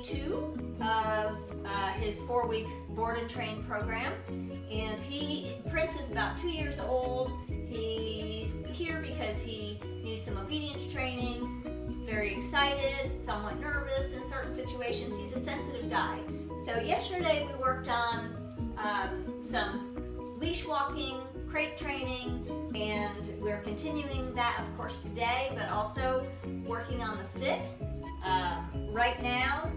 2 of his 4-week board and train program. And Prince is about 2 years old. He's here because he needs some obedience training, very excited, somewhat nervous in certain situations. He's a sensitive guy. So yesterday we worked on some leash walking, crate training, and we're continuing that, of course, today, but also working on the sit. Right now,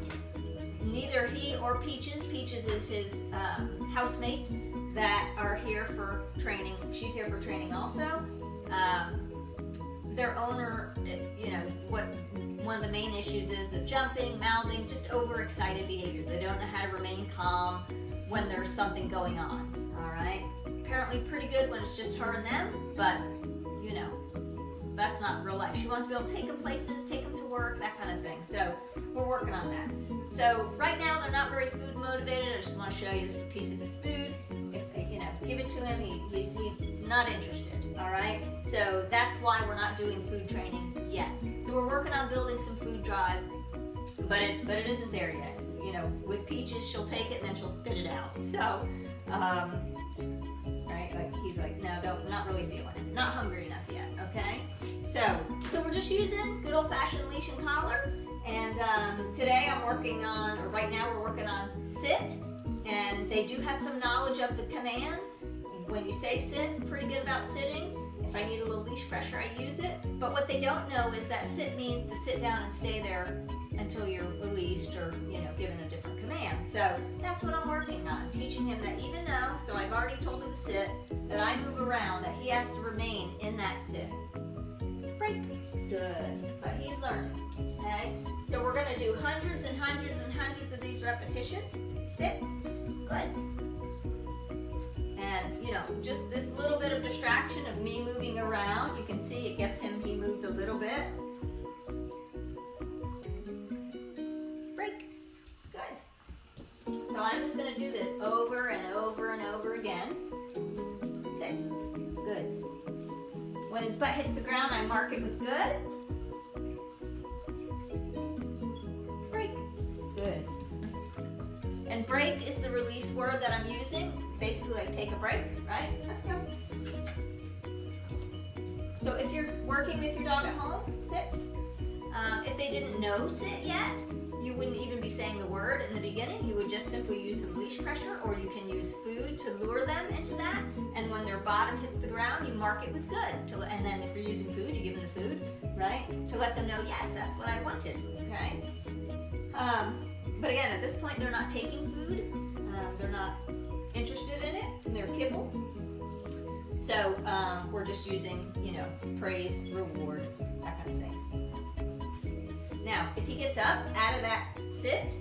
neither he or Peaches is his housemate, that are here for training. She's here for training also. Their owner, one of the main issues is the jumping, mouthing, just overexcited behavior. They don't know how to remain calm when there's something going on, all right? Apparently pretty good when it's just her and them, but that's not real life. She wants to be able to take them places, take them to work, that kind of thing. So we're working on that. So right now they're not very food motivated. I just want to show you this piece of his food. If give it to him, he's not interested. All right. So that's why we're not doing food training yet. So we're working on building some food drive, but it isn't there yet. With Peaches, she'll take it and then she'll spit it out. So, right? Like he's like, no, not really feeling it. Not hungry enough yet. Okay. So we're just using good old-fashioned leash and collar. And today right now we're working on sit. And they do have some knowledge of the command. When you say sit, pretty good about sitting. If I need a little leash pressure, I use it. But what they don't know is that sit means to sit down and stay there until you're released or, given a different command. So that's what I'm working on, teaching him that even though, so I've already told him to sit, that I move around, that he has to remain in that sit. Break. Good. But he's learning, okay? So we're gonna do hundreds and hundreds and hundreds of these repetitions. Sit. Good. And, just this little bit of distraction of me moving around, you can see it gets him, he moves a little bit. Break. Good. So I'm just going to do this over and over and over again. Sit. Good. When his butt hits the ground, I mark it with good. Break. Good. And break is the release word that I'm using. Basically, like take a break, right? Let's go. So if you're working with your dog at home, sit. If they didn't know sit yet, you wouldn't even be saying the word in the beginning. You would just simply use some leash pressure, or you can use food to lure them into that. And when their bottom hits the ground, you mark it with good. And then if you're using food, you give them the food, right? To let them know, yes, that's what I wanted, okay? But again, at this point, they're not taking food. They're not interested in it, and they're kibble. So we're just using, praise, reward, that kind of thing. Now, if he gets up out of that sit,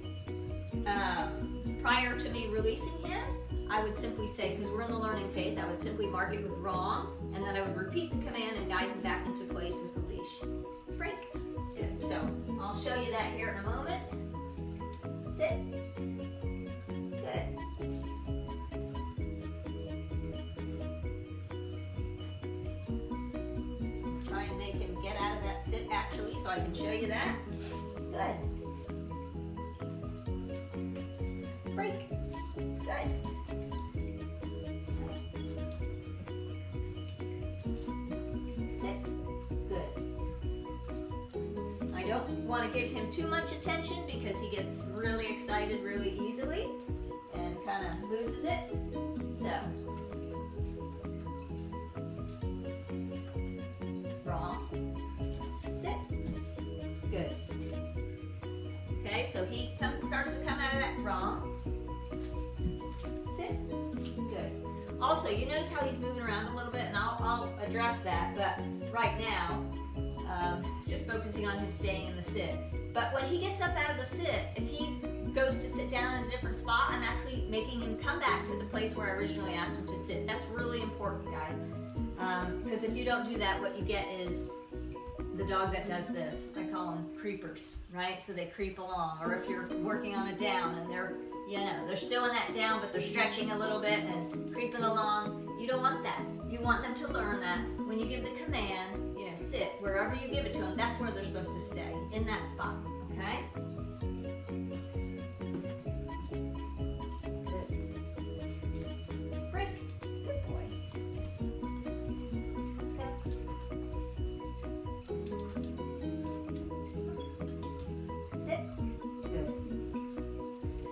prior to me releasing him, I would simply say, because we're in the learning phase, I would simply mark it with wrong, and then I would repeat the command and guide him back into place with the leash. Break. Good. So I'll show you that here in a moment. Sit. Good. Try and make him get out of that sit actually, so I can show you that. Good. Break. Good. Sit. Good. I don't want to give him too much attention because he gets really excited really easily and kind of loses it. So, wrong. Sit. Good. Okay, so he starts to come out of that wrong. Sit. Good. Also, you notice how he's moving around a little bit, and I'll address that, but right now, just focusing on him staying in the sit. But when he gets up out of the sit, if he goes to sit down in a different spot, I'm actually making him come back to the place where I originally asked him to sit. That's really important, guys. Because if you don't do that, what you get is the dog that does this. I call them creepers, right? So they creep along. Or if you're working on a down and they're still in that down, but they're stretching a little bit and creeping along, you don't want that. You want them to learn that when you give the command, sit, wherever you give it to them, that's where they're supposed to stay, in that spot, okay?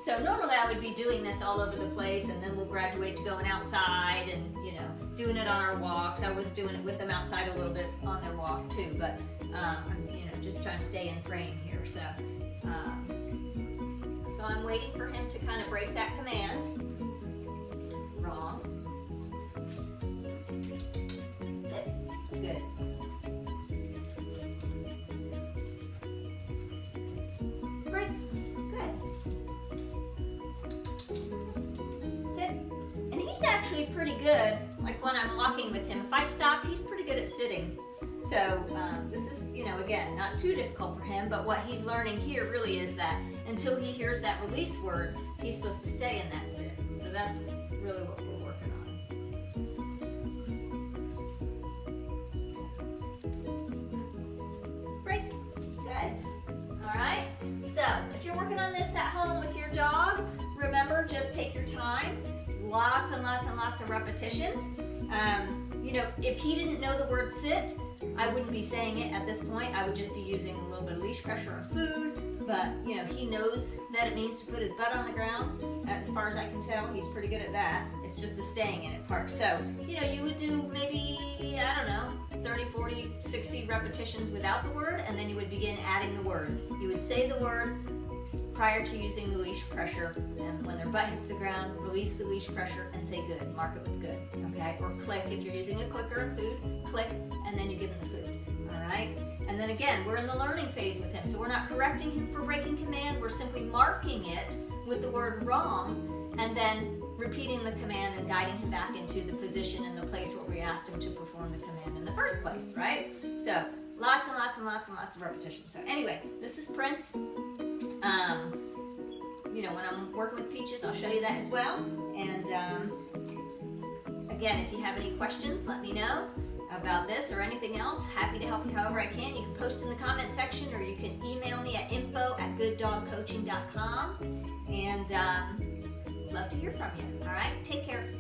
So normally I would be doing this all over the place, and then we'll graduate to going outside and, you know, doing it on our walks. I was doing it with them outside a little bit on their walk too, but I'm, you know, just trying to stay in frame here. So I'm waiting for him to kind of break that command. Wrong. Sit. Good. Break. Good. Sit. And he's actually pretty good, like when I'm walking with him. If I stop, he's pretty good at sitting. So this is, you know, again, not too difficult for him, but what he's learning here really is that until he hears that release word, he's supposed to stay in that sit. So that's really what we're working on. Break. Good. All right. So if you're working on this at home with your dog, remember, just take your time. Lots and lots and lots of repetitions. You know, if he didn't know the word sit, I wouldn't be saying it at this point. I would just be using a little bit of leash pressure on food, but you know, he knows that it means to put his butt on the ground. As far as I can tell, he's pretty good at that. It's just the staying in it part. So, you know, you would do maybe, I don't know, 30, 40, 60 repetitions without the word, and then you would begin adding the word. You would say the word prior to using the leash pressure, and when their butt hits the ground, release the leash pressure and say good. Mark it with good, okay? Or click if you're using a clicker and food, click, and then you give him the food, all right? And then again, we're in the learning phase with him, so we're not correcting him for breaking command, we're simply marking it with the word wrong, and then repeating the command and guiding him back into the position and the place where we asked him to perform the command in the first place, right? So lots and lots and lots and lots of repetitions. So anyway, this is Prince. You know, when I'm working with Peaches, I'll show you that as well. And again, if you have any questions, let me know about this or anything else. Happy to help you however I can. You can post in the comment section, or you can email me at info@gooddogcoaching.com. And love to hear from you. All right, take care.